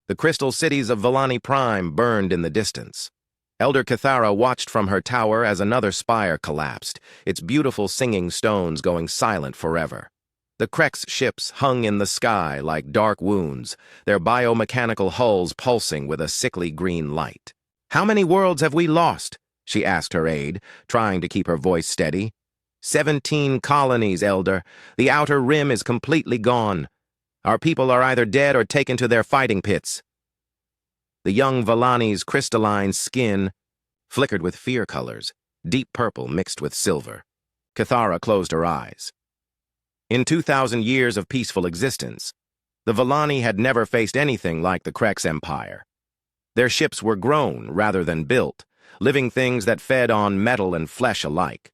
The crystal cities of Villani Prime burned in the distance. Elder Cathara watched from her tower as another spire collapsed, its beautiful singing stones going silent forever. The Krex ships hung in the sky like dark wounds, their biomechanical hulls pulsing with a sickly green light. "How many worlds have we lost?" she asked her aide, trying to keep her voice steady. 17 colonies, Elder. The outer rim is completely gone. Our people are either dead or taken to their fighting pits. The young Villani's crystalline skin flickered with fear colors, deep purple mixed with silver. Cathara closed her eyes. In 2,000 years of peaceful existence, the Villani had never faced anything like the Krex Empire. Their ships were grown rather than built, living things that fed on metal and flesh alike.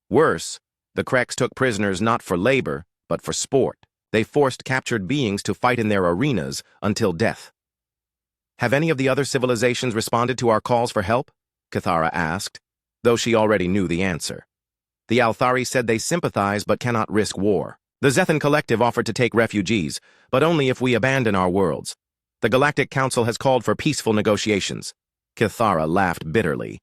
Worse, the Krex took prisoners not for labor, but for sport. They forced captured beings to fight in their arenas until death. "Have any of the other civilizations responded to our calls for help?" Cathara asked, though she already knew the answer. The Althari said they sympathize but cannot risk war. The Zethan Collective offered to take refugees, but only if we abandon our worlds. The Galactic Council has called for peaceful negotiations. Cathara laughed bitterly.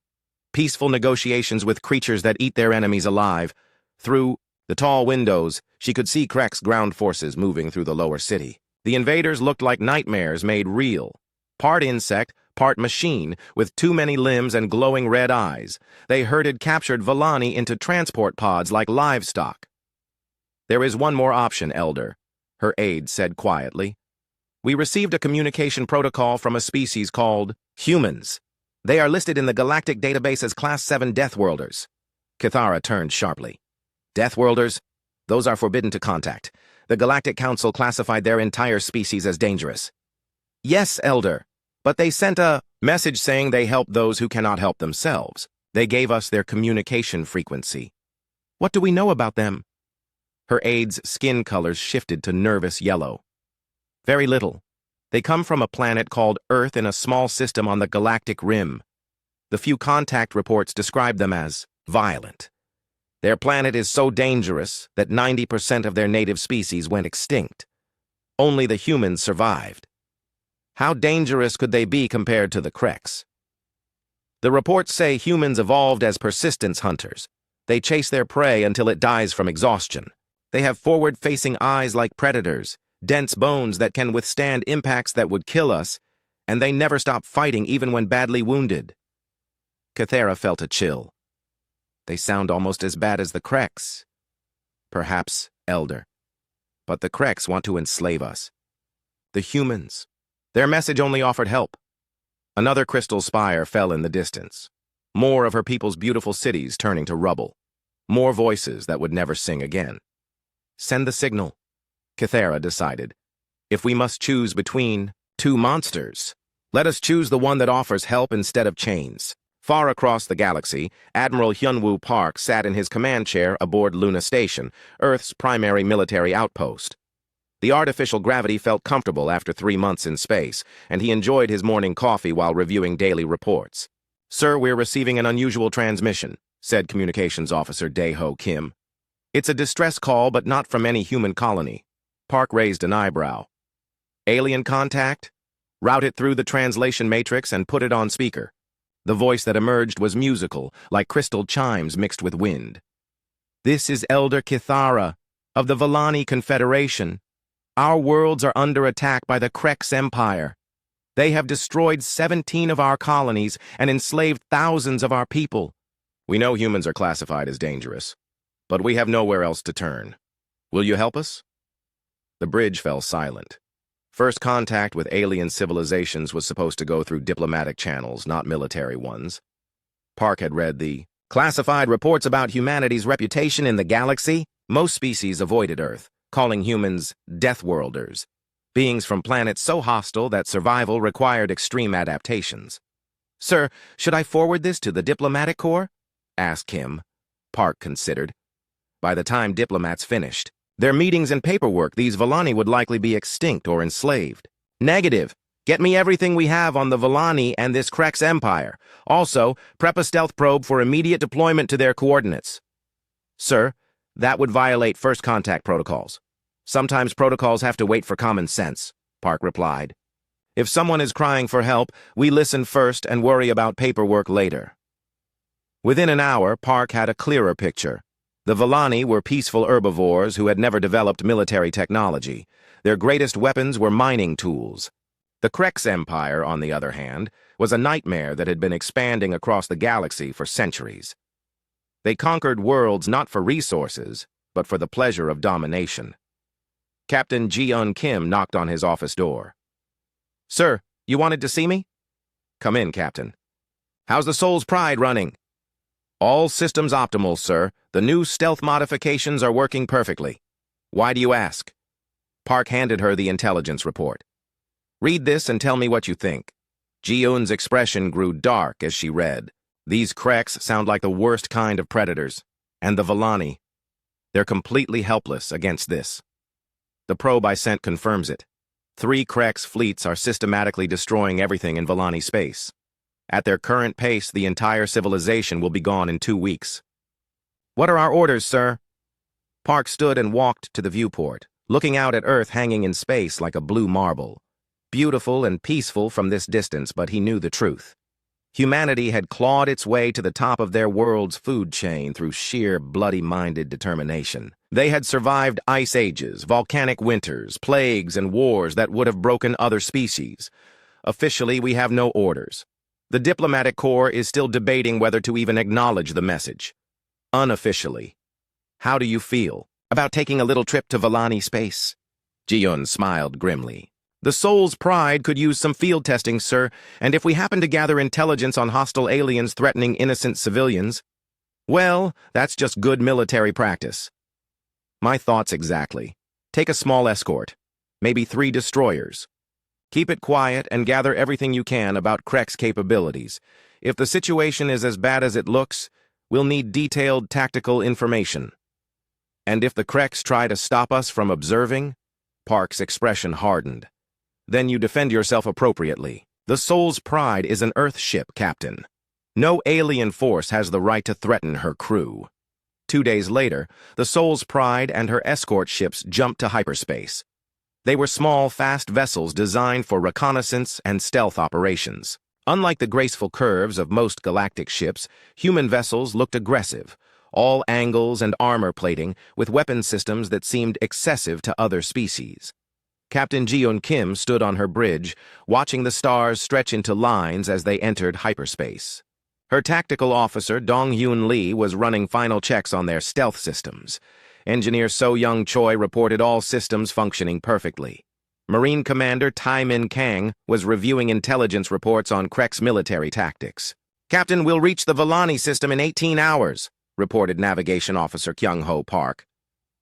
Peaceful negotiations with creatures that eat their enemies alive. Through the tall windows, she could see Krex ground forces moving through the lower city. The invaders looked like nightmares made real. Part insect, part machine, with too many limbs and glowing red eyes. They herded captured Villani into transport pods like livestock. "There is one more option, Elder," her aide said quietly. "We received a communication protocol from a species called humans. They are listed in the Galactic database as Class 7 Deathworlders." Cathara turned sharply. "Deathworlders? Those are forbidden to contact. The Galactic Council classified their entire species as dangerous." "Yes, Elder, but they sent a message saying they help those who cannot help themselves. They gave us their communication frequency." "What do we know about them?" Her aide's skin colors shifted to nervous yellow. "Very little. They come from a planet called Earth in a small system on the galactic rim. The few contact reports describe them as violent. Their planet is so dangerous that 90% of their native species went extinct. Only the humans survived. How dangerous could they be compared to the Krex? The reports say humans evolved as persistence hunters. They chase their prey until it dies from exhaustion. They have forward-facing eyes like predators, dense bones that can withstand impacts that would kill us, and they never stop fighting even when badly wounded." Cathara felt a chill. "They sound almost as bad as the Krex." "Perhaps, Elder. But the Krex want to enslave us. The humans. Their message only offered help." Another crystal spire fell in the distance. More of her people's beautiful cities turning to rubble. More voices that would never sing again. "Send the signal," Cathara decided. "If we must choose between two monsters, let us choose the one that offers help instead of chains." Far across the galaxy, Admiral Hyunwoo Park sat in his command chair aboard Luna Station, Earth's primary military outpost. The artificial gravity felt comfortable after 3 months in space, and he enjoyed his morning coffee while reviewing daily reports. "Sir, we're receiving an unusual transmission," said Communications Officer Dae-ho Kim. "It's a distress call, but not from any human colony." Park raised an eyebrow. "Alien contact?" Route it through the translation matrix and put it on speaker. The voice that emerged was musical, like crystal chimes mixed with wind. "This is Elder Cathara of the Villani Confederation. Our worlds are under attack by the Krex Empire. They have destroyed 17 of our colonies and enslaved thousands of our people. We know humans are classified as dangerous, but we have nowhere else to turn. Will you help us?" The bridge fell silent. First contact with alien civilizations was supposed to go through diplomatic channels, not military ones. Park had read the classified reports about humanity's reputation in the galaxy. Most species avoided Earth, calling humans Deathworlders, beings from planets so hostile that survival required extreme adaptations. "Sir, should I forward this to the diplomatic corps?" asked Kim. Park considered. By the time diplomats finished their meetings and paperwork, these Villani would likely be extinct or enslaved. "Negative. Get me everything we have on the Villani and this Krex Empire. Also, prep a stealth probe for immediate deployment to their coordinates." "Sir, that would violate first contact protocols. Sometimes protocols have to wait for common sense," Park replied. If someone is crying for help, we listen first and worry about paperwork later. Within an hour, Park had a clearer picture. The Villani were peaceful herbivores who had never developed military technology. Their greatest weapons were mining tools. The Krex Empire, on the other hand, was a nightmare that had been expanding across the galaxy for centuries. They conquered worlds not for resources, but for the pleasure of domination. Captain Ji-eun Kim knocked on his office door. "Sir, you wanted to see me?" "Come in, Captain." "How's the Soul's Pride running?" "All systems optimal, sir. The new stealth modifications are working perfectly." "Why do you ask?" Park handed her the intelligence report. "Read this and tell me what you think." Ji-eun's expression grew dark as she read. These Krex sound like the worst kind of predators. And the Villani. They're completely helpless against this. The probe I sent confirms it. 3 Krex fleets are systematically destroying everything in Villani space. At their current pace, the entire civilization will be gone in 2 weeks. "What are our orders, sir?" Park stood and walked to the viewport, looking out at Earth hanging in space like a blue marble. Beautiful and peaceful from this distance, but he knew the truth. Humanity had clawed its way to the top of their world's food chain through sheer bloody-minded determination. They had survived ice ages, volcanic winters, plagues, and wars that would have broken other species. Officially, we have no orders. The diplomatic corps is still debating whether to even acknowledge the message. Unofficially. "How do you feel about taking a little trip to Villani space?" Ji-eun smiled grimly. "The Soul's Pride could use some field testing, sir, and if we happen to gather intelligence on hostile aliens threatening innocent civilians, well, that's just good military practice." "My thoughts exactly. Take a small escort, maybe 3 destroyers. Keep it quiet and gather everything you can about Krex capabilities. If the situation is as bad as it looks, we'll need detailed tactical information. And if the Krex try to stop us from observing," Park's expression hardened, "then you defend yourself appropriately. The Soul's Pride is an Earth ship, Captain. No alien force has the right to threaten her crew." 2 days later, the Soul's Pride and her escort ships jumped to hyperspace. They were small, fast vessels designed for reconnaissance and stealth operations. Unlike the graceful curves of most galactic ships, human vessels looked aggressive, all angles and armor plating, with weapon systems that seemed excessive to other species. Captain Ji-eun Kim stood on her bridge, watching the stars stretch into lines as they entered hyperspace. Her tactical officer, Dong-Hyun Lee, was running final checks on their stealth systems. Engineer So-young Choi reported all systems functioning perfectly. Marine Commander Tai-min Kang was reviewing intelligence reports on Krex military tactics. "Captain, we'll reach the Villani system in 18 hours, reported Navigation Officer Kyung-ho Park.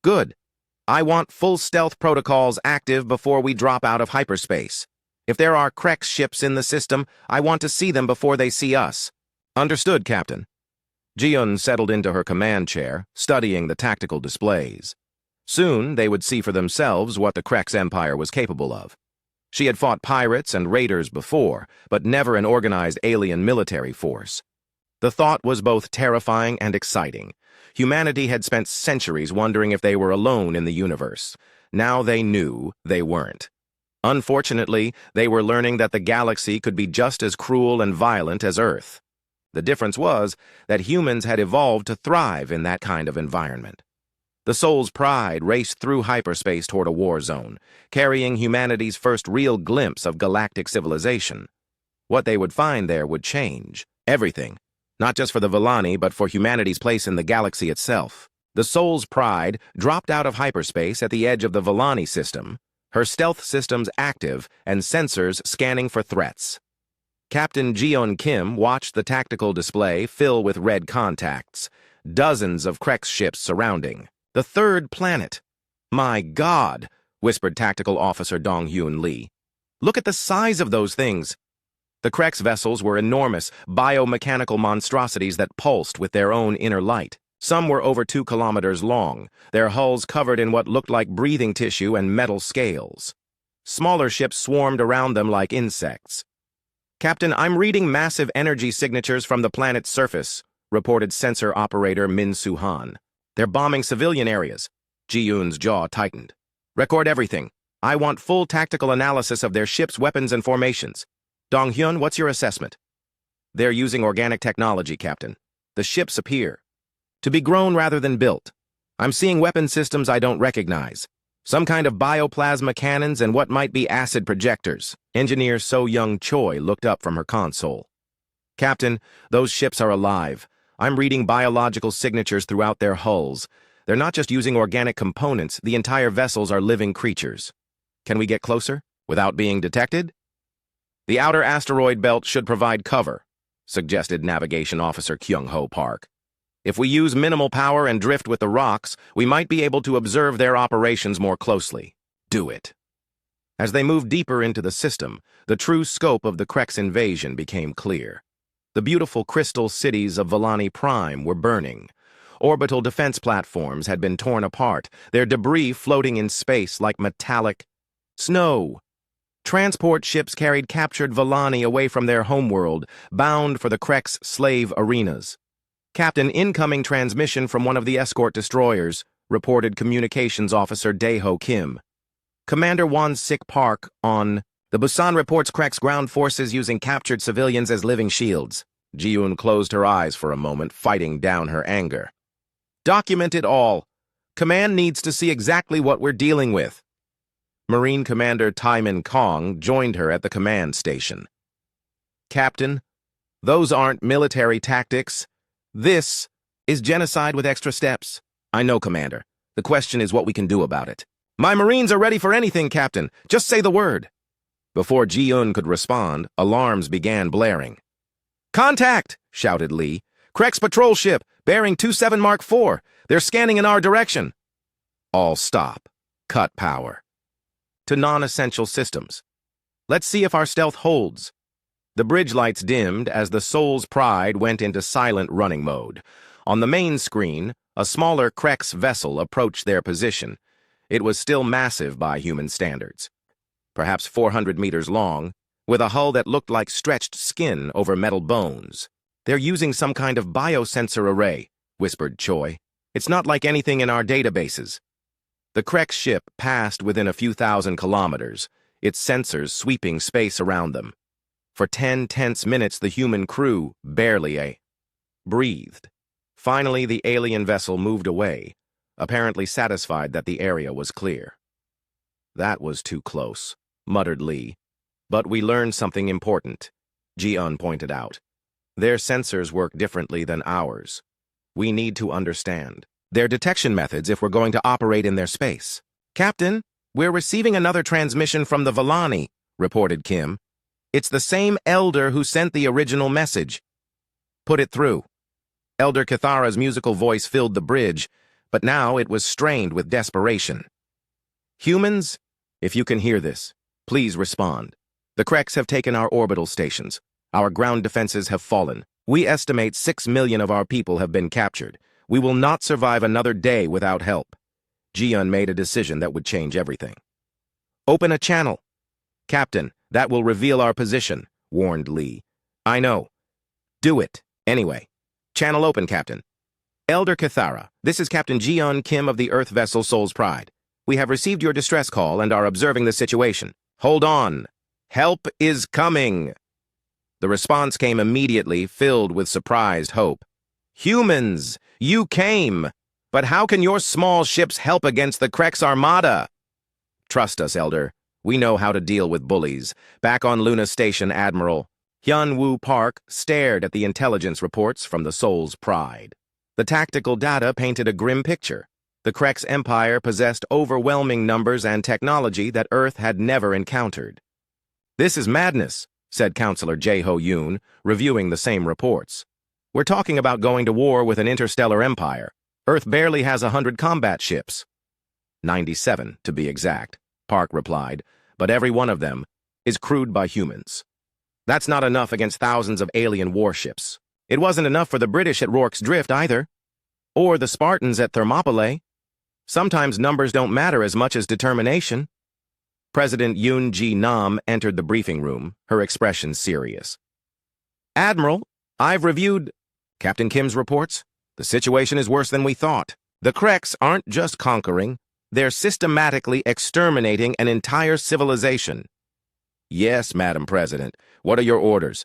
"Good. I want full stealth protocols active before we drop out of hyperspace. If there are Krex ships in the system, I want to see them before they see us." "Understood, Captain." Ji-eun settled into her command chair, studying the tactical displays. Soon, they would see for themselves what the Krex Empire was capable of. She had fought pirates and raiders before, but never an organized alien military force. The thought was both terrifying and exciting. Humanity had spent centuries wondering if they were alone in the universe. Now they knew they weren't. Unfortunately, they were learning that the galaxy could be just as cruel and violent as Earth. The difference was that humans had evolved to thrive in that kind of environment. The Soul's Pride raced through hyperspace toward a war zone, carrying humanity's first real glimpse of galactic civilization. What they would find there would change everything. Not just for the Villani, but for humanity's place in the galaxy itself. The Soul's Pride dropped out of hyperspace at the edge of the Villani system, her stealth systems active and sensors scanning for threats. Captain Ji-eun Kim watched the tactical display fill with red contacts, dozens of Krex ships surrounding. "The 3rd planet." "My God," whispered Tactical Officer Dong-Hyun Lee. "Look at the size of those things." The Krex vessels were enormous, biomechanical monstrosities that pulsed with their own inner light. Some were over 2 kilometers long, their hulls covered in what looked like breathing tissue and metal scales. Smaller ships swarmed around them like insects. "Captain, I'm reading massive energy signatures from the planet's surface," reported sensor operator Min Soo-han. "They're bombing civilian areas." Ji-eun's jaw tightened. "Record everything. I want full tactical analysis of their ships, weapons, and formations. Dong-hyun, what's your assessment? They're using organic technology, Captain. The ships appear to be grown rather than built. I'm seeing weapon systems I don't recognize. Some kind of bioplasma cannons and what might be acid projectors. Engineer So Young Choi looked up from her console. Captain, those ships are alive. I'm reading biological signatures throughout their hulls. They're not just using organic components, the entire vessels are living creatures. Can we get closer, without being detected? The outer asteroid belt should provide cover, suggested Navigation Officer Kyung-Ho Park. If we use minimal power and drift with the rocks, we might be able to observe their operations more closely. Do it. As they moved deeper into the system, the true scope of the Krex invasion became clear. The beautiful crystal cities of Volani Prime were burning. Orbital defense platforms had been torn apart, their debris floating in space like metallic snow. Transport ships carried captured Volani away from their homeworld, bound for the Krex slave arenas. Captain, incoming transmission from one of the escort destroyers, reported Communications Officer Dae-ho Kim. Commander Won-sik Park on... The Busan reports Krex ground forces using captured civilians as living shields. Ji-yoon closed her eyes for a moment, fighting down her anger. Document it all. Command needs to see exactly what we're dealing with. Marine Commander Tai-min Kong joined her at the command station. Captain, those aren't military tactics. This is genocide with extra steps. I know, Commander. The question is what we can do about it. My Marines are ready for anything, Captain. Just say the word. Before Ji-yoon could respond, alarms began blaring. Contact! Shouted Lee. Krex patrol ship, bearing 27 Mark IV. They're scanning in our direction. All stop. Cut power. To non-essential systems. Let's see if our stealth holds. The bridge lights dimmed as the Soul's Pride went into silent running mode. On the main screen, a smaller Krex vessel approached their position. It was still massive by human standards. Perhaps 400 meters long, with a hull that looked like stretched skin over metal bones. They're using some kind of biosensor array, whispered Choi. It's not like anything in our databases. The Krex ship passed within a few thousand kilometers, its sensors sweeping space around them. For 10 tense minutes, the human crew barely breathed. Finally, the alien vessel moved away, apparently satisfied that the area was clear. That was too close, muttered Lee. But we learned something important, Ji-eun pointed out. Their sensors work differently than ours. We need to understand their detection methods if we're going to operate in their space. Captain, we're receiving another transmission from the Volani, reported Kim. It's the same Elder who sent the original message. Put it through. Elder Cathara's musical voice filled the bridge, but now it was strained with desperation. Humans, if you can hear this, please respond. The Krex have taken our orbital stations. Our ground defenses have fallen. We estimate 6 million of our people have been captured. We will not survive another day without help. Ji-eun made a decision that would change everything. Open a channel. Captain, that will reveal our position, warned Lee. I know. Do it, anyway. Channel open, Captain. Elder Cathara, this is Captain Ji-eun Kim of the Earth vessel Soul's Pride. We have received your distress call and are observing the situation. Hold on. Help is coming. The response came immediately, filled with surprised hope. Humans, you came! But how can your small ships help against the Krex Armada? Trust us, Elder. We know how to deal with bullies. Back on Luna Station, Admiral Hyun-woo Park stared at the intelligence reports from the Soul's Pride. The tactical data painted a grim picture. The Krex Empire possessed overwhelming numbers and technology that Earth had never encountered. This is madness, said Counselor Jae-ho Yoon, reviewing the same reports. We're talking about going to war with an interstellar empire. Earth barely has 100 combat ships. 97, to be exact, Park replied, but every one of them is crewed by humans. That's not enough against thousands of alien warships. It wasn't enough for the British at Rorke's Drift either. Or the Spartans at Thermopylae. Sometimes numbers don't matter as much as determination. President Yoon Ji-nam entered the briefing room, her expression serious. Admiral, I've reviewed Captain Kim's reports. The situation is worse than we thought. The Krex aren't just conquering, They're systematically exterminating an entire civilization. Yes, Madam President. What are your orders?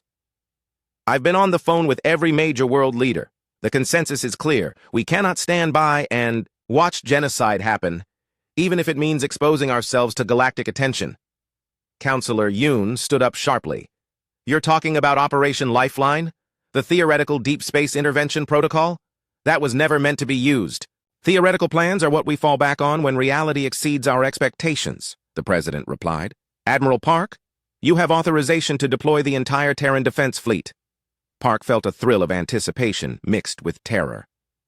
I've been on the phone with every major world leader. The consensus is clear. We cannot stand by and watch genocide happen, even if it means exposing ourselves to galactic attention. Counselor Yoon stood up sharply. You're talking about Operation Lifeline? The theoretical deep space intervention protocol? That was never meant to be used. Theoretical plans are what we fall back on when reality exceeds our expectations, the president replied. Admiral Park, you have authorization to deploy the entire Terran defense fleet. Park felt a thrill of anticipation mixed with terror.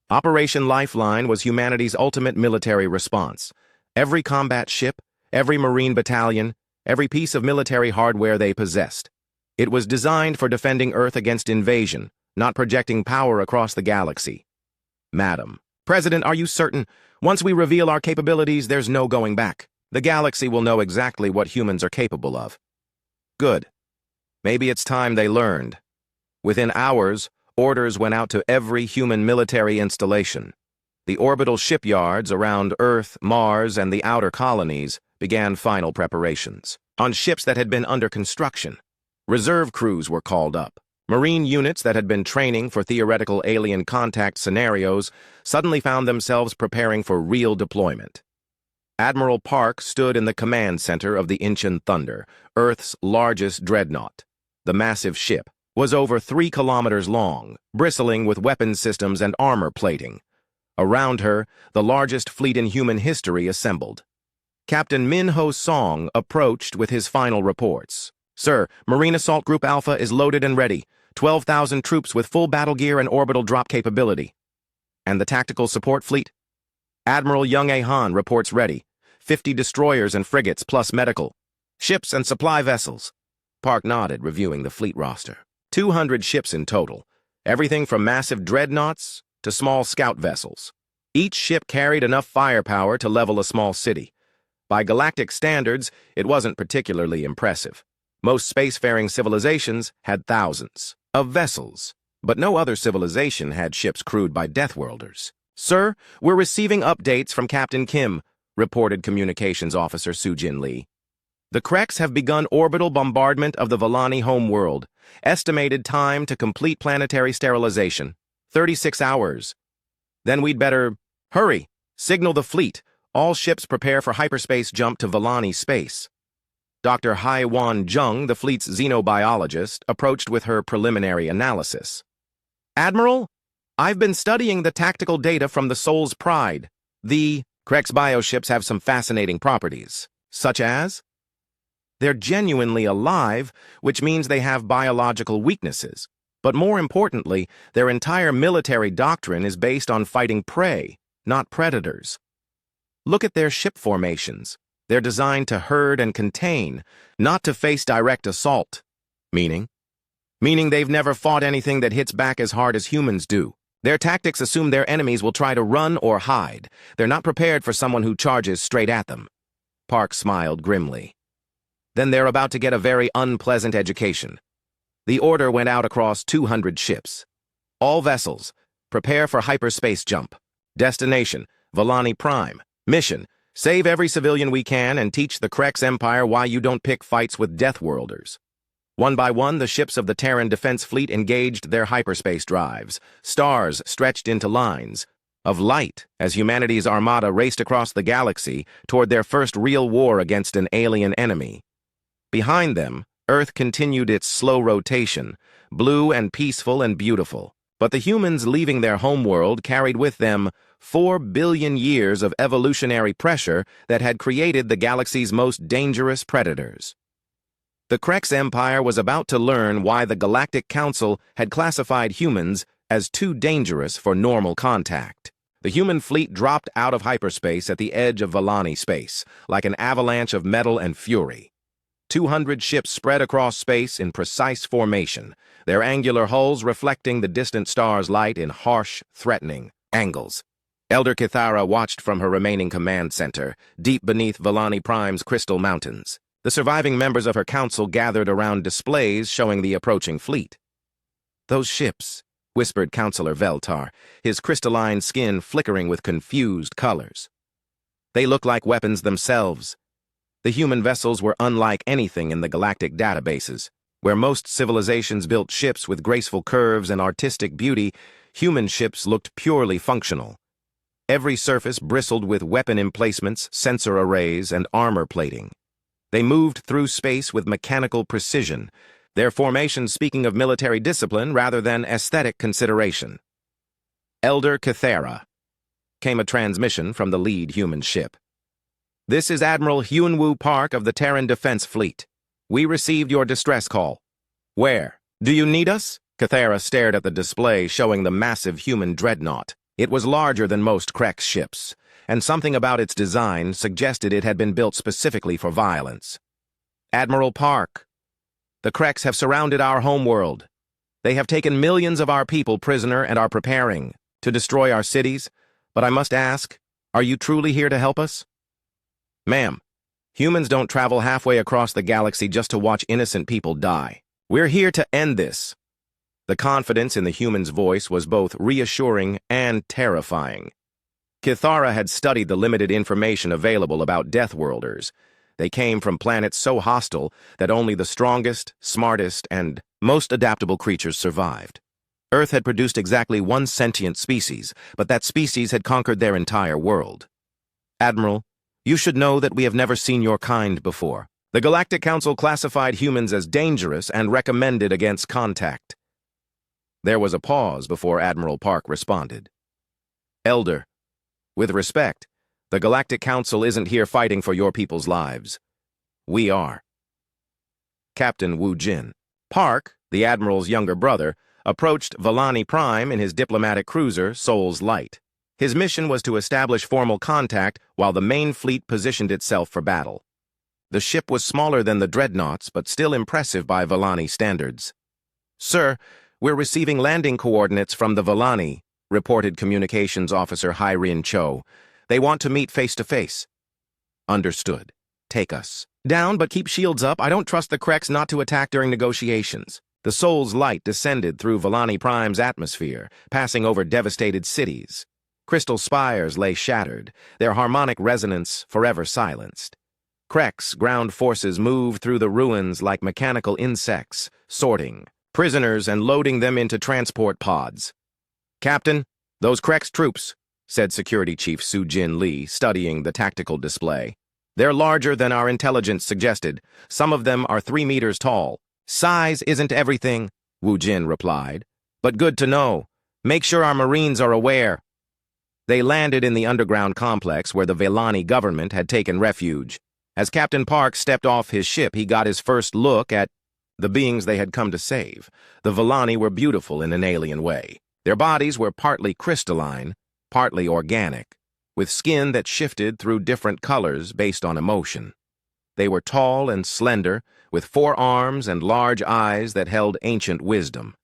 Operation Lifeline was humanity's ultimate military response. Every combat ship, every Marine battalion, every piece of military hardware they possessed. It was designed for defending Earth against invasion, not projecting power across the galaxy. Madam President, are you certain? Once we reveal our capabilities, there's no going back. The galaxy will know exactly what humans are capable of. Good. Maybe it's time they learned. Within hours, orders went out to every human military installation. The orbital shipyards around Earth, Mars, and the outer colonies began final preparations. On ships that had been under construction, reserve crews were called up. Marine units that had been training for theoretical alien contact scenarios suddenly found themselves preparing for real deployment. Admiral Park stood in the command center of the Incheon Thunder, Earth's largest dreadnought. The massive ship was over 3 kilometers long, bristling with weapons systems and armor plating. Around her, the largest fleet in human history assembled. Captain Min Ho Song approached with his final reports. Sir, Marine Assault Group Alpha is loaded and ready. 12,000 troops with full battle gear and orbital drop capability. And the tactical support fleet? Admiral Young A. Han reports ready. 50 destroyers and frigates plus medical. Ships and supply vessels. Park nodded, reviewing the fleet roster. 200 ships in total. Everything from massive dreadnoughts to small scout vessels. Each ship carried enough firepower to level a small city. By galactic standards, it wasn't particularly impressive. Most spacefaring civilizations had thousands of vessels, but no other civilization had ships crewed by Deathworlders. Sir, we're receiving updates from Captain Kim, reported Communications Officer Soo-Jin Lee. The Kreks have begun orbital bombardment of the Volani homeworld. Estimated time to complete planetary sterilization, 36 hours. Then we'd better hurry, signal the fleet. All ships prepare for hyperspace jump to Volani space. Dr. Hai-Wan Jung, the fleet's xenobiologist, approached with her preliminary analysis. Admiral, I've been studying the tactical data from the Soul's Pride. The Kreks bioships have some fascinating properties, such as they're genuinely alive, which means they have biological weaknesses. But more importantly, their entire military doctrine is based on fighting prey, not predators. Look at their ship formations. They're designed to herd and contain, not to face direct assault. Meaning they've never fought anything that hits back as hard as humans do. Their tactics assume their enemies will try to run or hide. They're not prepared for someone who charges straight at them. Park smiled grimly. Then they're about to get a very unpleasant education. The order went out across 200 ships. All vessels, prepare for hyperspace jump. Destination, Volani Prime. Mission, save every civilian we can and teach the Kreks Empire why you don't pick fights with Deathworlders. One by one, the ships of the Terran Defense Fleet engaged their hyperspace drives. Stars stretched into lines of light as humanity's armada raced across the galaxy toward their first real war against an alien enemy. Behind them, Earth continued its slow rotation, blue and peaceful and beautiful. But the humans leaving their homeworld carried with them 4 billion years of evolutionary pressure that had created the galaxy's most dangerous predators. The Kreks Empire was about to learn why the Galactic Council had classified humans as too dangerous for normal contact. The human fleet dropped out of hyperspace at the edge of Volani space, like an avalanche of metal and fury. 200 ships spread across space in precise formation, their angular hulls reflecting the distant star's light in harsh, threatening angles. Elder Kithara watched from her remaining command center, deep beneath Volani Prime's crystal mountains. The surviving members of her council gathered around displays showing the approaching fleet. "Those ships," whispered Counselor Veltar, his crystalline skin flickering with confused colors. They look like weapons themselves. The human vessels were unlike anything in the galactic databases. Where most civilizations built ships with graceful curves and artistic beauty, human ships looked purely functional. Every surface bristled with weapon emplacements, sensor arrays, and armor plating. They moved through space with mechanical precision, their formation speaking of military discipline rather than aesthetic consideration. Elder Cathara, came a transmission from the lead human ship. This is Admiral Hyunwoo Park of the Terran Defense Fleet. We received your distress call. Where? Do you need us? Cathara stared at the display showing the massive human dreadnought. It was larger than most Krex ships, and something about its design suggested it had been built specifically for violence. Admiral Park, the Krex have surrounded our homeworld. They have taken millions of our people prisoner and are preparing to destroy our cities, but I must ask, are you truly here to help us? Ma'am, humans don't travel halfway across the galaxy just to watch innocent people die. We're here to end this. The confidence in the human's voice was both reassuring and terrifying. Cathara had studied the limited information available about Deathworlders. They came from planets so hostile that only the strongest, smartest, and most adaptable creatures survived. Earth had produced exactly one sentient species, but that species had conquered their entire world. Admiral, you should know that we have never seen your kind before. The Galactic Council classified humans as dangerous and recommended against contact. There was a pause before Admiral Park responded. Elder, with respect, the Galactic Council isn't here fighting for your people's lives. We are. Captain Wu Jin. Park, the Admiral's younger brother, approached Valani Prime in his diplomatic cruiser, Soul's Light. His mission was to establish formal contact while the main fleet positioned itself for battle. The ship was smaller than the dreadnoughts, but still impressive by Valani standards. Sir, we're receiving landing coordinates from the Valani, reported Communications Officer Hairin Cho. They want to meet face-to-face. Understood. Take us. Down, but keep shields up. I don't trust the Krex not to attack during negotiations. The Soul's Light descended through Valani Prime's atmosphere, passing over devastated cities. Crystal spires lay shattered, their harmonic resonance forever silenced. Krex ground forces moved through the ruins like mechanical insects, sorting prisoners and loading them into transport pods. Captain, those Krex troops, said Security Chief Soo-Jin Lee, studying the tactical display. They're larger than our intelligence suggested. Some of them are 3 meters tall. Size isn't everything, Wu Jin replied. But good to know. Make sure our Marines are aware. They landed in the underground complex where the Valani government had taken refuge. As Captain Park stepped off his ship, he got his first look at the beings they had come to save. The Valani were beautiful in an alien way. Their bodies were partly crystalline, partly organic, with skin that shifted through different colors based on emotion. They were tall and slender, with 4 arms and large eyes that held ancient wisdom.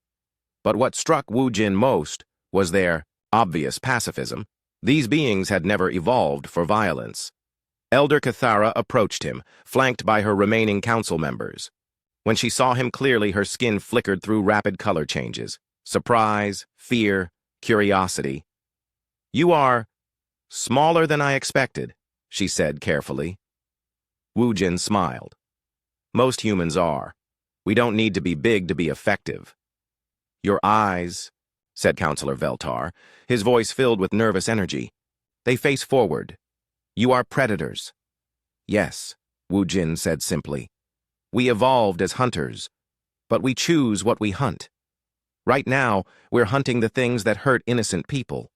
But what struck Wu Jin most was their obvious pacifism. These beings had never evolved for violence. Elder Cathara approached him, flanked by her remaining council members. When she saw him clearly, her skin flickered through rapid color changes. Surprise, fear, curiosity. You are smaller than I expected, she said carefully. Wu Jin smiled. Most humans are. We don't need to be big to be effective. Your eyes, said Counselor Veltar, his voice filled with nervous energy. They face forward. You are predators. Yes, Wu Jin said simply. We evolved as hunters, but we choose what we hunt. Right now, we're hunting the things that hurt innocent people.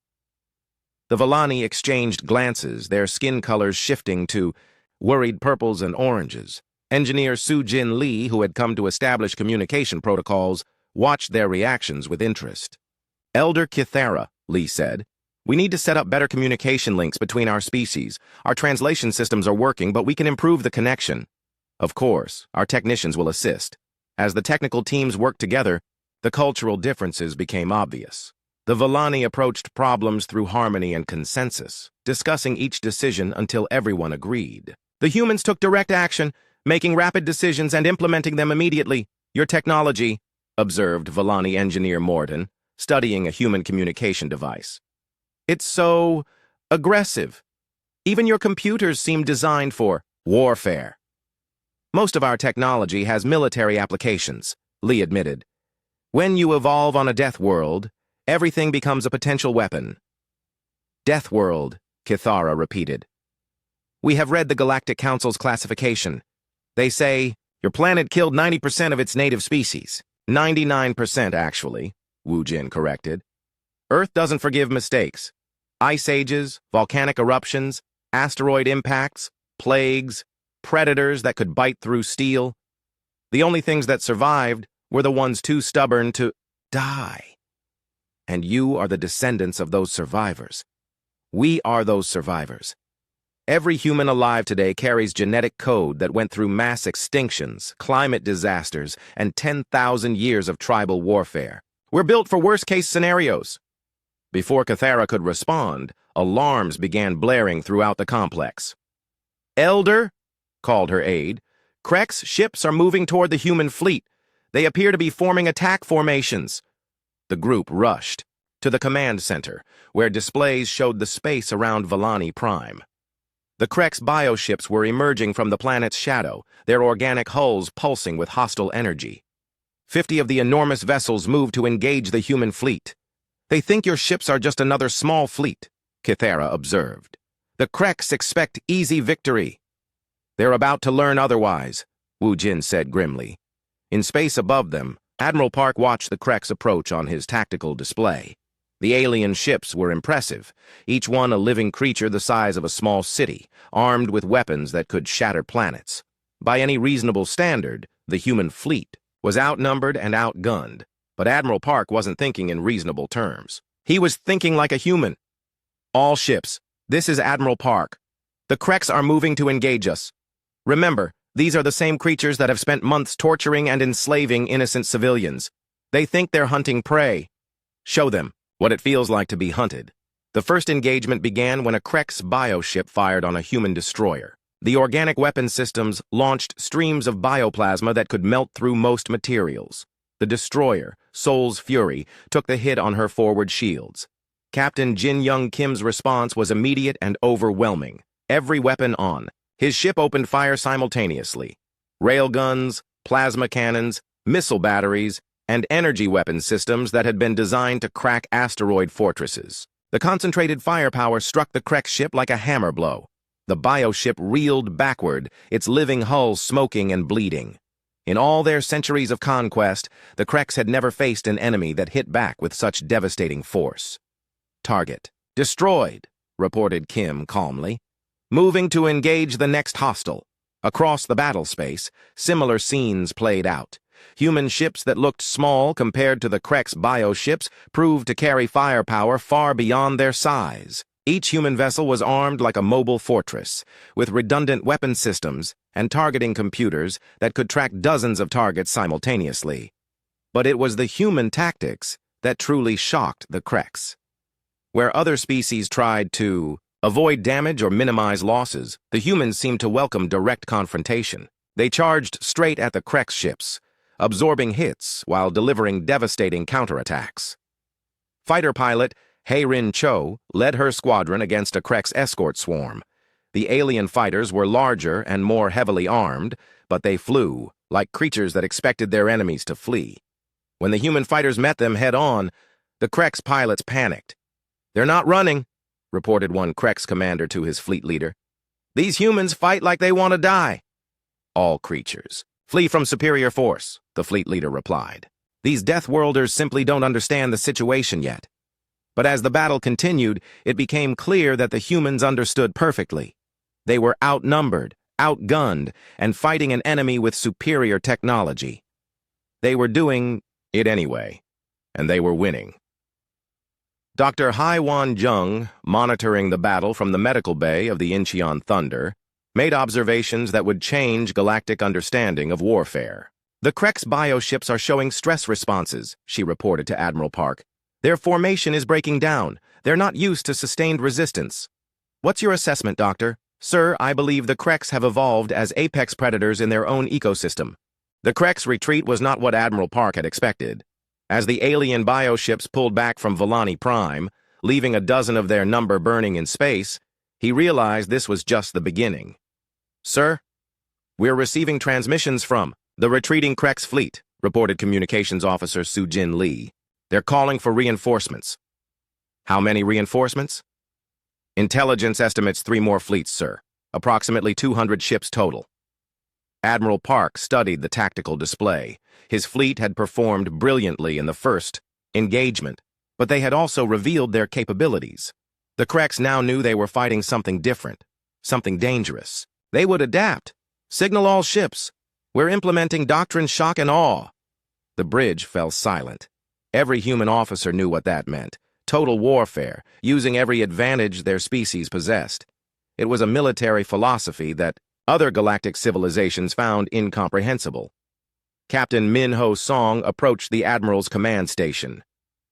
The Valani exchanged glances, their skin colors shifting to worried purples and oranges. Engineer Soo-Jin Lee, who had come to establish communication protocols, watched their reactions with interest. Elder Cathara, Lee said, we need to set up better communication links between our species. Our translation systems are working, but we can improve the connection. Of course, our technicians will assist. As the technical teams worked together, the cultural differences became obvious. The Valani approached problems through harmony and consensus, discussing each decision until everyone agreed. The humans took direct action, making rapid decisions and implementing them immediately. Your technology, observed Valani engineer Morden, studying a human communication device. It's so aggressive. Even your computers seem designed for warfare. Most of our technology has military applications, Lee admitted. When you evolve on a death world, everything becomes a potential weapon. Death world, Kithara repeated. We have read the Galactic Council's classification. They say, your planet killed 90% of its native species. 99%, actually, Wu Jin corrected. Earth doesn't forgive mistakes. Ice ages, volcanic eruptions, asteroid impacts, plagues, predators that could bite through steel. The only things that survived were the ones too stubborn to die. And you are the descendants of those survivors. We are those survivors. Every human alive today carries genetic code that went through mass extinctions, climate disasters, and 10,000 years of tribal warfare. We're built for worst-case scenarios. Before Kithara could respond, alarms began blaring throughout the complex. Elder, called her aide, Krex ships are moving toward the human fleet. They appear to be forming attack formations. The group rushed to the command center, where displays showed the space around Valani Prime. The Krex bioships were emerging from the planet's shadow, their organic hulls pulsing with hostile energy. 50 of the enormous vessels moved to engage the human fleet. They think your ships are just another small fleet, Kithara observed. The Krex expect easy victory. They're about to learn otherwise, Wu Jin said grimly. In space above them, Admiral Park watched the Krex approach on his tactical display. The alien ships were impressive, each one a living creature the size of a small city, armed with weapons that could shatter planets. By any reasonable standard, the human fleet was outnumbered and outgunned, but Admiral Park wasn't thinking in reasonable terms. He was thinking like a human. All ships, this is Admiral Park. The Krex are moving to engage us. Remember, these are the same creatures that have spent months torturing and enslaving innocent civilians. They think they're hunting prey. Show them what it feels like to be hunted. The first engagement began when a Krex bioship fired on a human destroyer. The organic weapon systems launched streams of bioplasma that could melt through most materials. The destroyer, Soul's Fury, took the hit on her forward shields. Captain Jin Young Kim's response was immediate and overwhelming. Every weapon on. His ship opened fire simultaneously. Railguns, plasma cannons, missile batteries, and energy weapon systems that had been designed to crack asteroid fortresses. The concentrated firepower struck the Krex ship like a hammer blow. The bioship reeled backward, its living hull smoking and bleeding. In all their centuries of conquest, the Krex had never faced an enemy that hit back with such devastating force. Target destroyed, reported Kim calmly. Moving to engage the next hostile. Across the battle space, similar scenes played out. Human ships that looked small compared to the Krex bioships proved to carry firepower far beyond their size. Each human vessel was armed like a mobile fortress, with redundant weapon systems and targeting computers that could track dozens of targets simultaneously. But it was the human tactics that truly shocked the Krex. Where other species tried to avoid damage or minimize losses, the humans seemed to welcome direct confrontation. They charged straight at the Krex ships, absorbing hits while delivering devastating counterattacks. Fighter pilot Hei-Rin Cho led her squadron against a Krex escort swarm. The alien fighters were larger and more heavily armed, but they flew, like creatures that expected their enemies to flee. When the human fighters met them head-on, the Krex pilots panicked. "They're not running," reported one Krex commander to his fleet leader. "These humans fight like they want to die." "All creatures flee from superior force," the fleet leader replied. "These Deathworlders simply don't understand the situation yet." But as the battle continued, it became clear that the humans understood perfectly. They were outnumbered, outgunned, and fighting an enemy with superior technology. They were doing it anyway, and they were winning. Dr. Haiwan Jung, monitoring the battle from the medical bay of the Incheon Thunder, made observations that would change galactic understanding of warfare. "The Krex bioships are showing stress responses," she reported to Admiral Park. "Their formation is breaking down. They're not used to sustained resistance." "What's your assessment, Doctor?" "Sir, I believe the Krex have evolved as apex predators in their own ecosystem." The Krex retreat was not what Admiral Park had expected. As the alien bioships pulled back from Valani Prime, leaving a dozen of their number burning in space, He realized this was just the beginning. "Sir, we're receiving transmissions from the retreating Krex fleet," reported Communications Officer Sujin Lee. "They're calling for reinforcements." "How many reinforcements?" "Intelligence estimates 3 more fleets, sir. Approximately 200 ships total." Admiral Park studied the tactical display. His fleet had performed brilliantly in the first engagement, but they had also revealed their capabilities. The Krex now knew they were fighting something different, something dangerous. They would adapt. "Signal all ships. We're implementing Doctrine Shock and Awe." The bridge fell silent. Every human officer knew what that meant. Total warfare, using every advantage their species possessed. It was a military philosophy that other galactic civilizations found incomprehensible. Captain Min-Ho Song approached the Admiral's command station.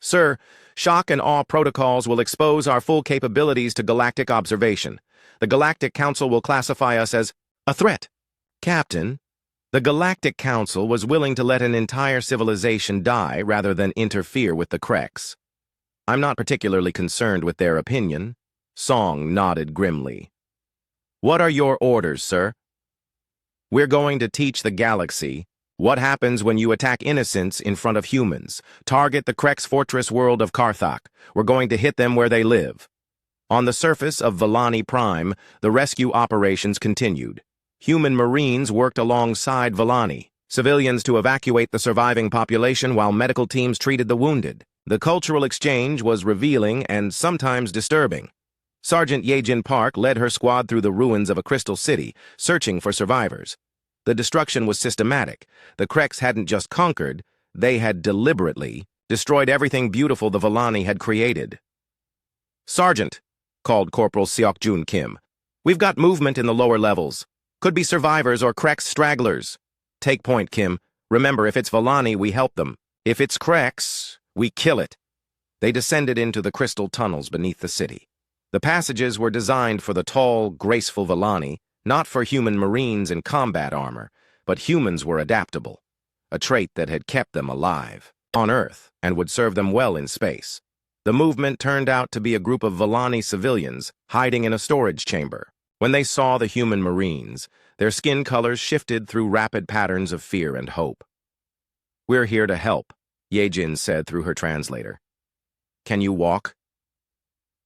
"Sir, shock and awe protocols will expose our full capabilities to galactic observation. The Galactic Council will classify us as a threat." "Captain, the Galactic Council was willing to let an entire civilization die rather than interfere with the Krex. I'm not particularly concerned with their opinion." Song nodded grimly. "What are your orders, sir?" "We're going to teach the galaxy what happens when you attack innocents in front of humans. Target the Krex fortress world of Karthak. We're going to hit them where they live." On the surface of Valani Prime, the rescue operations continued. Human Marines worked alongside Valani, civilians to evacuate the surviving population while medical teams treated the wounded. The cultural exchange was revealing and sometimes disturbing. Sergeant Yejin Park led her squad through the ruins of a crystal city, searching for survivors. The destruction was systematic. The Krex hadn't just conquered, they had deliberately destroyed everything beautiful the Valani had created. "Sergeant," called Corporal Seok-jun Kim, "we've got movement in the lower levels. Could be survivors or Krex stragglers." "Take point, Kim. Remember, if it's Valani, we help them. If it's Krex, we kill it." They descended into the crystal tunnels beneath the city. The passages were designed for the tall, graceful Valani, not for human Marines in combat armor, but humans were adaptable, a trait that had kept them alive on Earth and would serve them well in space. The movement turned out to be a group of Valani civilians hiding in a storage chamber. When they saw the human Marines, their skin colors shifted through rapid patterns of fear and hope. "We're here to help," Yejin said through her translator. "Can you walk?"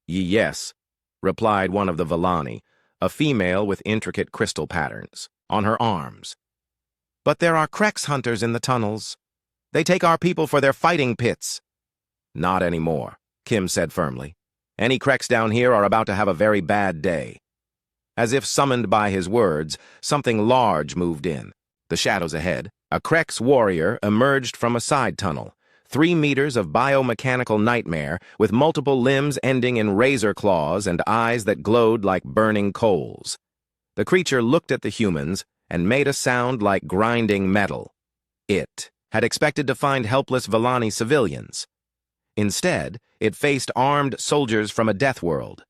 "Yes," replied one of the Valani, a female with intricate crystal patterns on her arms. "But there are Krex hunters in the tunnels. They take our people for their fighting pits." "Not anymore," Kim said firmly. "Any Krex down here are about to have a very bad day." As if summoned by his words, something large moved in. The shadows ahead, a Krex warrior emerged from a side tunnel, 3 meters of biomechanical nightmare with multiple limbs ending in razor claws and eyes that glowed like burning coals. The creature looked at the humans and made a sound like grinding metal. It had expected to find helpless Valani civilians. Instead, it faced armed soldiers from a death world.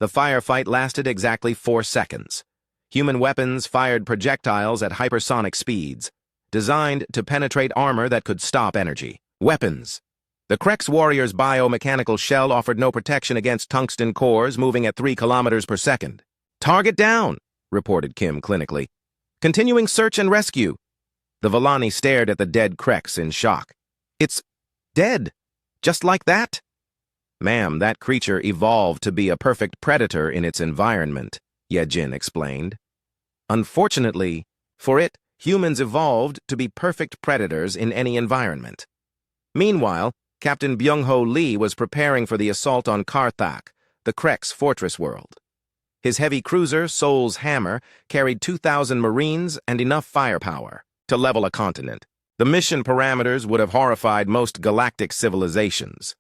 The firefight lasted exactly 4 seconds. Human weapons fired projectiles at hypersonic speeds, designed to penetrate armor that could stop energy. Weapons. The Krex warrior's biomechanical shell offered no protection against tungsten cores moving at 3 kilometers per second. "Target down," reported Kim clinically. "Continuing search and rescue." The Valani stared at the dead Krex in shock. "It's dead. Just like that?" "Ma'am, that creature evolved to be a perfect predator in its environment," Yejin explained. "Unfortunately, for it, humans evolved to be perfect predators in any environment." Meanwhile, Captain Byung-ho Lee was preparing for the assault on Karthak, the Krex fortress world. His heavy cruiser, Soul's Hammer, carried 2,000 Marines and enough firepower to level a continent. The mission parameters would have horrified most galactic civilizations.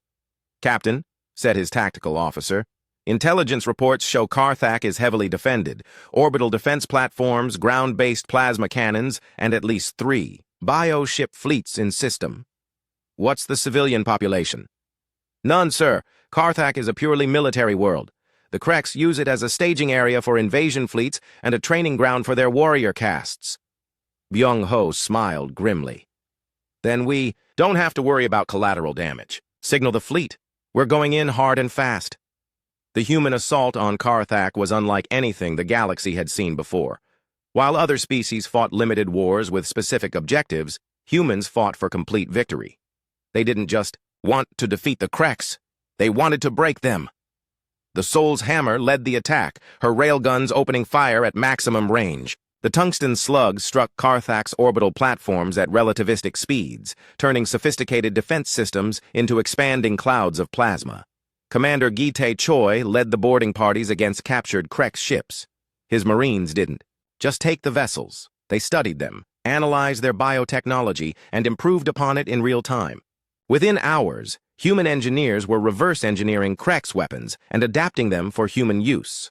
"Captain," said his tactical officer, "intelligence reports show Karthak is heavily defended. Orbital defense platforms, ground-based plasma cannons, and at least 3 bio-ship fleets in system." "What's the civilian population?" "None, sir. Karthak is a purely military world. The Krex use it as a staging area for invasion fleets and a training ground for their warrior castes." Byung-ho smiled grimly. "Then we don't have to worry about collateral damage. Signal the fleet. We're going in hard and fast." The human assault on Karthak was unlike anything the galaxy had seen before. While other species fought limited wars with specific objectives, humans fought for complete victory. They didn't just want to defeat the Kreks, they wanted to break them. The Soul's Hammer led the attack, her railguns opening fire at maximum range. The tungsten slugs struck Karthak's orbital platforms at relativistic speeds, turning sophisticated defense systems into expanding clouds of plasma. Commander Gite Choi led the boarding parties against captured Krek ships. His Marines didn't just take the vessels. They studied them, analyzed their biotechnology, and improved upon it in real time. Within hours, human engineers were reverse engineering Krek's weapons and adapting them for human use.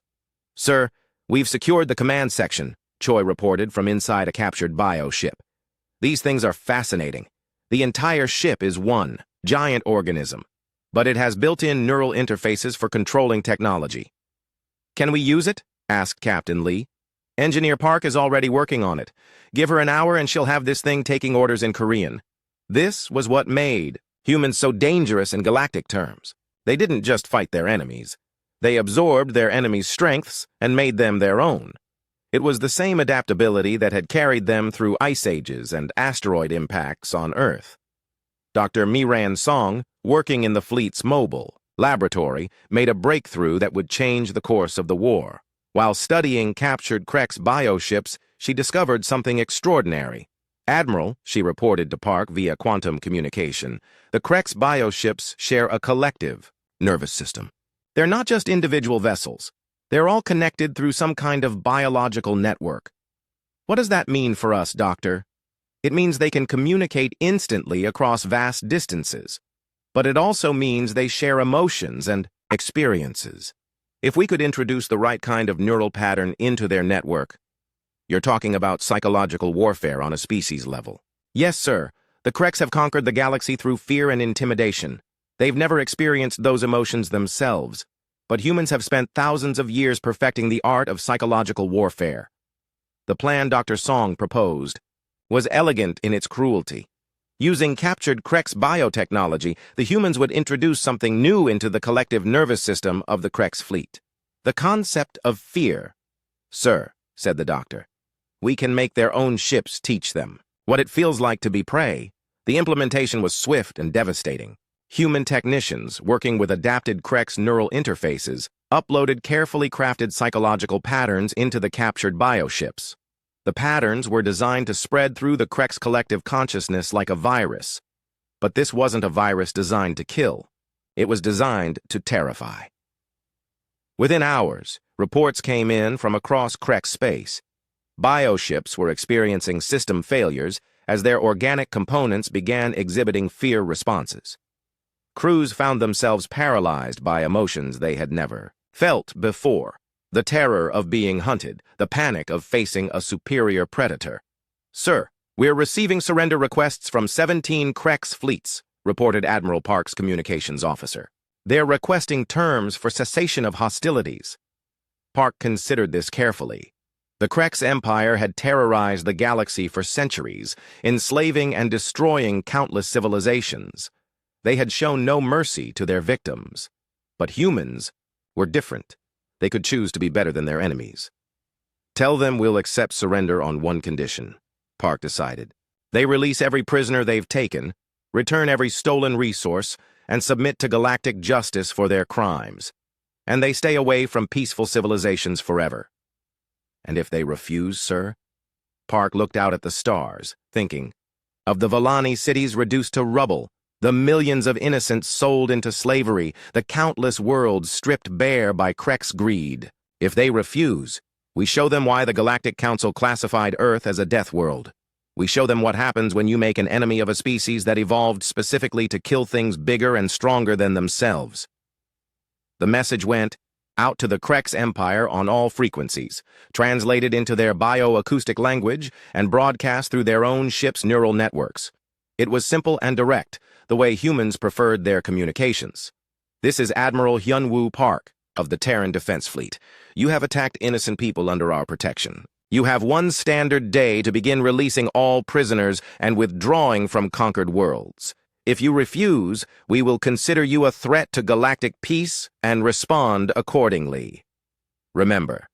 "Sir, we've secured the command section," Choi reported from inside a captured bio ship. "These things are fascinating. The entire ship is one giant organism, but it has built-in neural interfaces for controlling technology." "Can we use it?" asked Captain Lee. "Engineer Park is already working on it. Give her an hour and she'll have this thing taking orders in Korean." This was what made humans so dangerous in galactic terms. They didn't just fight their enemies. They absorbed their enemies' strengths and made them their own. It was the same adaptability that had carried them through ice ages and asteroid impacts on Earth. Dr. Miran Song, working in the fleet's mobile laboratory, made a breakthrough that would change the course of the war. While studying captured Krek's bioships, she discovered something extraordinary. "Admiral," she reported to Park via quantum communication, "the Krek's bioships share a collective nervous system. They're not just individual vessels. They're all connected through some kind of biological network." "What does that mean for us, Doctor?" "It means they can communicate instantly across vast distances. But it also means they share emotions and experiences. If we could introduce the right kind of neural pattern into their network." "You're talking about psychological warfare on a species level." "Yes, sir. The Kreks have conquered the galaxy through fear and intimidation. They've never experienced those emotions themselves. But humans have spent thousands of years perfecting the art of psychological warfare." The plan Dr. Song proposed was elegant in its cruelty. Using captured Krek's biotechnology, the humans would introduce something new into the collective nervous system of the Krek's fleet. The concept of fear. "Sir," said the doctor, "we can make their own ships teach them what it feels like to be prey." The implementation was swift and devastating. Human technicians, working with adapted Krek's neural interfaces, uploaded carefully crafted psychological patterns into the captured bioships. The patterns were designed to spread through the Krek's collective consciousness like a virus. But this wasn't a virus designed to kill. It was designed to terrify. Within hours, reports came in from across Krek space. Bioships were experiencing system failures as their organic components began exhibiting fear responses. Crews found themselves paralyzed by emotions they had never felt before. The terror of being hunted, the panic of facing a superior predator. "Sir, we're receiving surrender requests from 17 Krek's fleets," reported Admiral Park's communications officer. "They're requesting terms for cessation of hostilities." Park considered this carefully. The Krek's empire had terrorized the galaxy for centuries, enslaving and destroying countless civilizations. They had shown no mercy to their victims. But humans were different. They could choose to be better than their enemies. "Tell them we'll accept surrender on one condition," Park decided. "They release every prisoner they've taken, return every stolen resource, and submit to galactic justice for their crimes. And they stay away from peaceful civilizations forever." "And if they refuse, sir?" Park looked out at the stars, thinking of the Volani cities reduced to rubble, the millions of innocents sold into slavery, the countless worlds stripped bare by Krek's greed. If they refuse, we show them why the Galactic Council classified Earth as a death world. We show them what happens when you make an enemy of a species that evolved specifically to kill things bigger and stronger than themselves. The message went out to the Krek's empire on all frequencies, translated into their bioacoustic language, and broadcast through their own ship's neural networks. It was simple and direct, the way humans preferred their communications. "This is Admiral Hyunwoo Park of the Terran Defense Fleet. You have attacked innocent people under our protection. You have one standard day to begin releasing all prisoners and withdrawing from conquered worlds. If you refuse, we will consider you a threat to galactic peace and respond accordingly. Remember,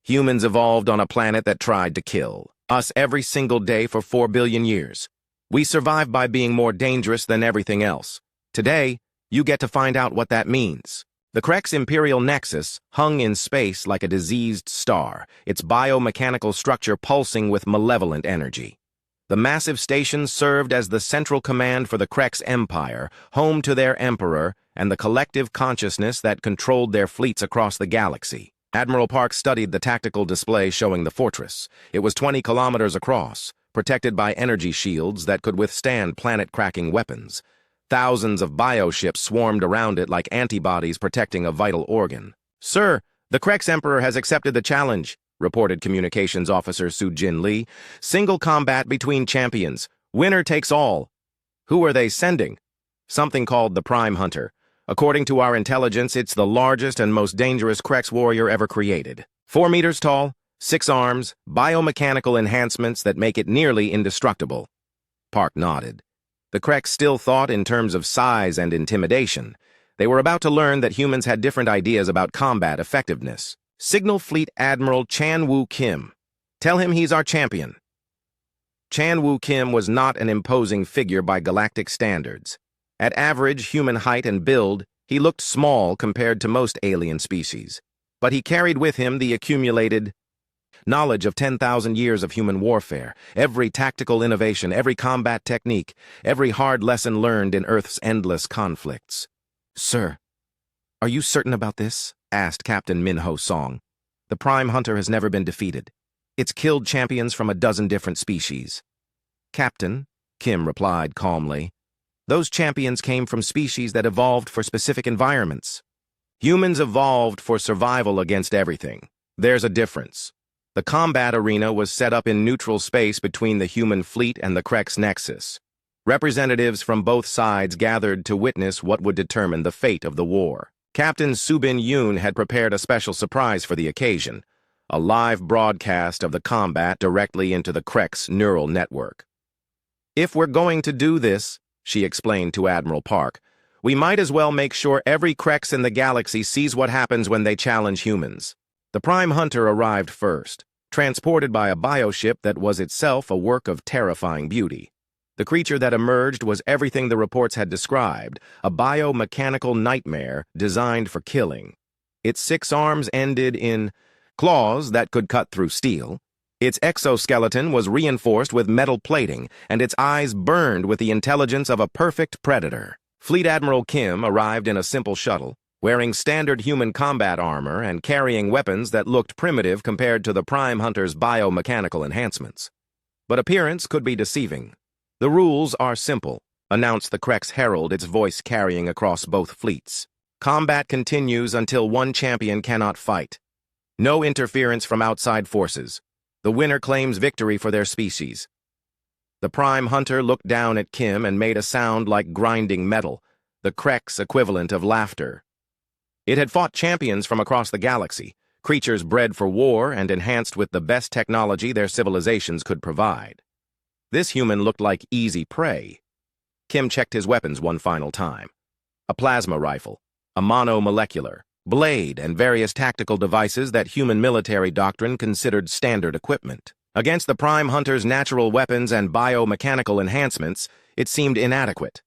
humans evolved on a planet that tried to kill us every single day for 4 billion years. We survived by being more dangerous than everything else. Today, you get to find out what that means. The Krex Imperial Nexus hung in space like a diseased star, its biomechanical structure pulsing with malevolent energy. The massive station served as the central command for the Krex Empire, home to their emperor and the collective consciousness that controlled their fleets across the galaxy. Admiral Park studied the tactical display showing the fortress. It was 20 kilometers across, protected by energy shields that could withstand planet-cracking weapons. Thousands of bioships swarmed around it like antibodies protecting a vital organ. "Sir, the Krex Emperor has accepted the challenge," reported Communications Officer Su-Jin Lee. "Single combat between champions. Winner takes all." "Who are they sending?" "Something called the Prime Hunter. According to our intelligence, it's the largest and most dangerous Krex warrior ever created. 4 meters tall, 6 arms, biomechanical enhancements that make it nearly indestructible." Park nodded. The Krex still thought in terms of size and intimidation. They were about to learn that humans had different ideas about combat effectiveness. "Signal Fleet Admiral Chan Woo Kim. Tell him he's our champion." Chan Woo Kim was not an imposing figure by galactic standards. At average human height and build, he looked small compared to most alien species. But he carried with him the accumulated knowledge of 10,000 years of human warfare, every tactical innovation, every combat technique, every hard lesson learned in Earth's endless conflicts. "Sir, are you certain about this?" asked Captain Min-Ho Song. "The Prime Hunter has never been defeated. It's killed champions from a dozen different species." "Captain," Kim replied calmly, "those champions came from species that evolved for specific environments. Humans evolved for survival against everything. There's a difference. The combat arena was set up in neutral space between the human fleet and the Krex Nexus. Representatives from both sides gathered to witness what would determine the fate of the war. Captain Subin Yoon had prepared a special surprise for the occasion, a live broadcast of the combat directly into the Krex neural network. "If we're going to do this," she explained to Admiral Park, "we might as well make sure every Krex in the galaxy sees what happens when they challenge humans." The Prime Hunter arrived first, transported by a bioship that was itself a work of terrifying beauty. The creature that emerged was everything the reports had described, a biomechanical nightmare designed for killing. Its 6 arms ended in claws that could cut through steel. Its exoskeleton was reinforced with metal plating, and its eyes burned with the intelligence of a perfect predator. Fleet Admiral Kim arrived in a simple shuttle, wearing standard human combat armor and carrying weapons that looked primitive compared to the Prime Hunter's biomechanical enhancements. But appearance could be deceiving. "The rules are simple," announced the Krex Herald, its voice carrying across both fleets. "Combat continues until one champion cannot fight. No interference from outside forces. The winner claims victory for their species." The Prime Hunter looked down at Kim and made a sound like grinding metal, the Krex equivalent of laughter. It had fought champions from across the galaxy, creatures bred for war and enhanced with the best technology their civilizations could provide. This human looked like easy prey. Kim checked his weapons one final time. A plasma rifle, a monomolecular, blade, and various tactical devices that human military doctrine considered standard equipment. Against the Prime Hunter's natural weapons and biomechanical enhancements, it seemed inadequate.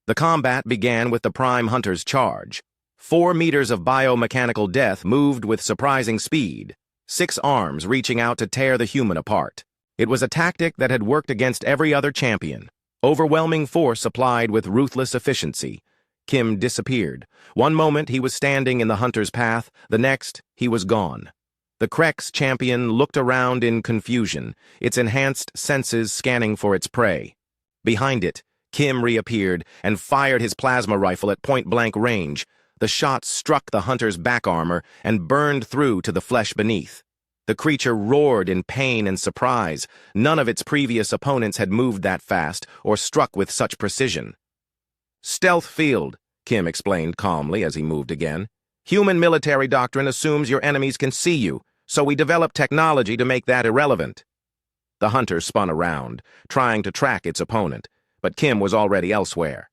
The combat began with the Prime Hunter's charge. 4 meters of biomechanical death moved with surprising speed, 6 arms reaching out to tear the human apart. It was a tactic that had worked against every other champion. Overwhelming force applied with ruthless efficiency. Kim disappeared. One moment he was standing in the hunter's path, the next he was gone. The Krex champion looked around in confusion, its enhanced senses scanning for its prey. Behind it, Kim reappeared and fired his plasma rifle at point-blank range. The shot struck the hunter's back armor and burned through to the flesh beneath. The creature roared in pain and surprise. None of its previous opponents had moved that fast or struck with such precision. "Stealth field," Kim explained calmly as he moved again. "Human military doctrine assumes your enemies can see you, so we developed technology to make that irrelevant." The hunter spun around, trying to track its opponent, but Kim was already elsewhere.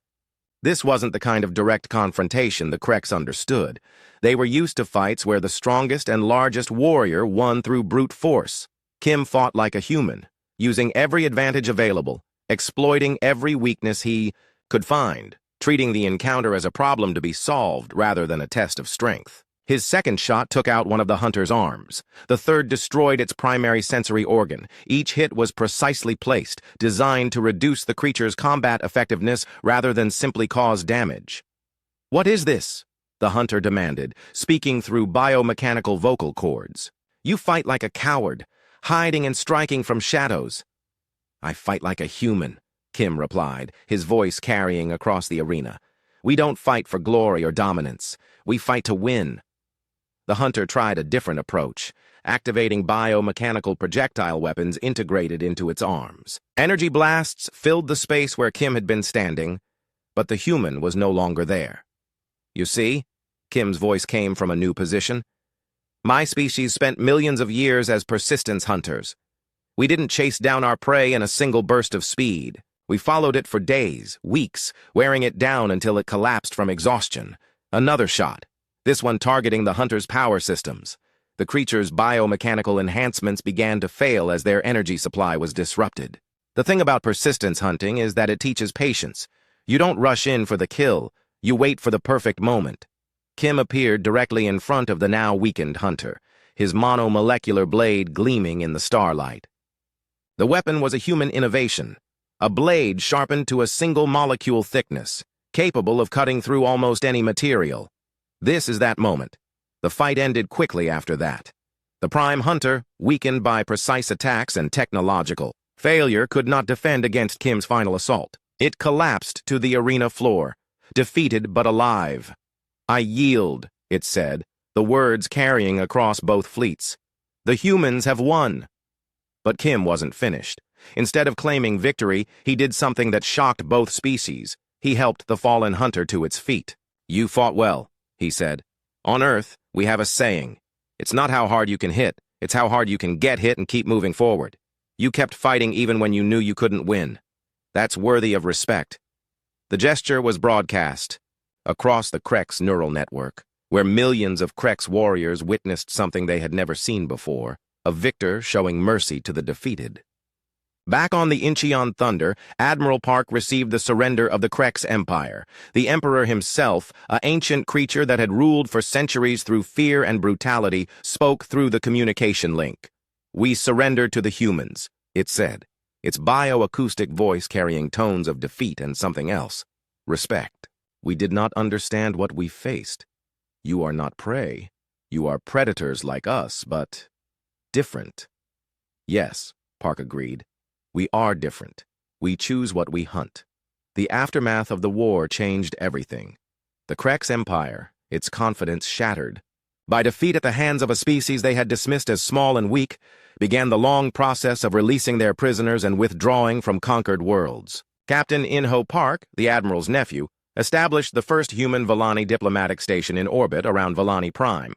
This wasn't the kind of direct confrontation the Kreks understood. They were used to fights where the strongest and largest warrior won through brute force. Kim fought like a human, using every advantage available, exploiting every weakness he could find, treating the encounter as a problem to be solved rather than a test of strength. His second shot took out one of the hunter's arms. The third destroyed its primary sensory organ. Each hit was precisely placed, designed to reduce the creature's combat effectiveness rather than simply cause damage. "What is this?" the hunter demanded, speaking through biomechanical vocal cords. "You fight like a coward, hiding and striking from shadows." "I fight like a human," Kim replied, his voice carrying across the arena. "We don't fight for glory or dominance. We fight to win." The hunter tried a different approach, activating biomechanical projectile weapons integrated into its arms. Energy blasts filled the space where Kim had been standing, but the human was no longer there. "You see?" Kim's voice came from a new position. "My species spent millions of years as persistence hunters. We didn't chase down our prey in a single burst of speed. We followed it for days, weeks, wearing it down until it collapsed from exhaustion. Another shot, this one targeting the hunter's power systems. The creature's biomechanical enhancements began to fail as their energy supply was disrupted. The thing about persistence hunting is that it teaches patience. You don't rush in for the kill, you wait for the perfect moment." Kim appeared directly in front of the now weakened hunter, his monomolecular blade gleaming in the starlight. The weapon was a human innovation, a blade sharpened to a single molecule thickness, capable of cutting through almost any material. This is that moment. The fight ended quickly after that. The prime hunter, weakened by precise attacks and technological failure, could not defend against Kim's final assault. It collapsed to the arena floor, defeated but alive. "I yield," it said, the words carrying across both fleets. "The humans have won." But Kim wasn't finished. Instead of claiming victory, he did something that shocked both species. He helped the fallen hunter to its feet. "You fought well," he said. "On Earth, we have a saying. It's not how hard you can hit, it's how hard you can get hit and keep moving forward. You kept fighting even when you knew you couldn't win. That's worthy of respect." The gesture was broadcast across the Kreks neural network, where millions of Kreks warriors witnessed something they had never seen before, a victor showing mercy to the defeated. Back on the Incheon Thunder, Admiral Park received the surrender of the Kreks Empire. The Emperor himself, an ancient creature that had ruled for centuries through fear and brutality, spoke through the communication link. "We surrender to the humans," it said, its bioacoustic voice carrying tones of defeat and something else. "Respect. We did not understand what we faced. You are not prey. You are predators like us, but different." "Yes," Park agreed. "We are different. We choose what we hunt." The aftermath of the war changed everything. The Kreks Empire, its confidence shattered. By defeat at the hands of a species they had dismissed as small and weak, began the long process of releasing their prisoners and withdrawing from conquered worlds. Captain In-ho Park, the Admiral's nephew, established the first human Volani diplomatic station in orbit around Volani Prime.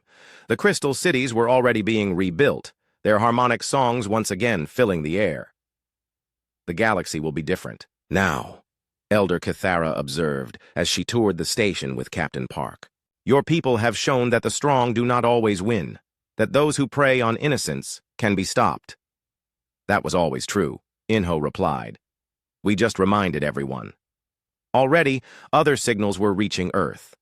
The crystal cities were already being rebuilt, their harmonic songs once again filling the air. "The galaxy will be different now," Elder Cathara observed as she toured the station with Captain Park. "Your people have shown that the strong do not always win, that those who prey on innocence can be stopped." "That was always true," In-ho replied. "We just reminded everyone." Already, other signals were reaching Earth.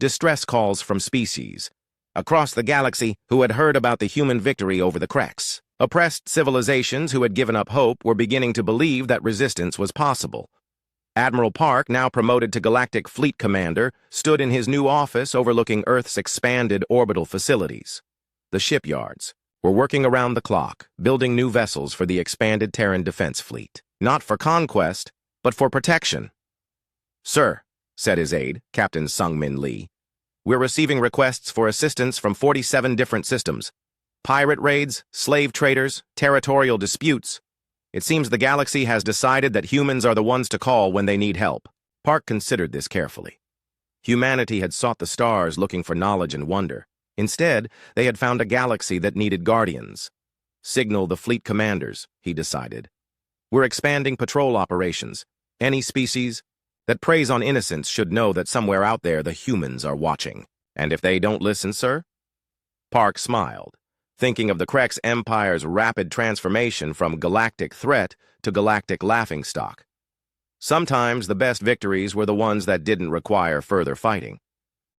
Distress calls from species across the galaxy who had heard about the human victory over the Kreks. Oppressed civilizations who had given up hope were beginning to believe that resistance was possible. Admiral Park, now promoted to Galactic Fleet Commander, stood in his new office overlooking Earth's expanded orbital facilities. The shipyards were working around the clock, building new vessels for the expanded Terran Defense Fleet. Not for conquest, but for protection. "Sir," said his aide, Captain Sung-Min Lee, "we're receiving requests for assistance from 47 different systems. Pirate raids, slave traders, territorial disputes. It seems the galaxy has decided that humans are the ones to call when they need help." Park considered this carefully. Humanity had sought the stars looking for knowledge and wonder. Instead, they had found a galaxy that needed guardians. "Signal the fleet commanders," he decided. "We're expanding patrol operations. Any species, that preys on innocence should know that somewhere out there the humans are watching. And if they don't listen, sir? Park smiled, thinking of the Krex Empire's rapid transformation from galactic threat to galactic laughingstock. Sometimes the best victories were the ones that didn't require further fighting.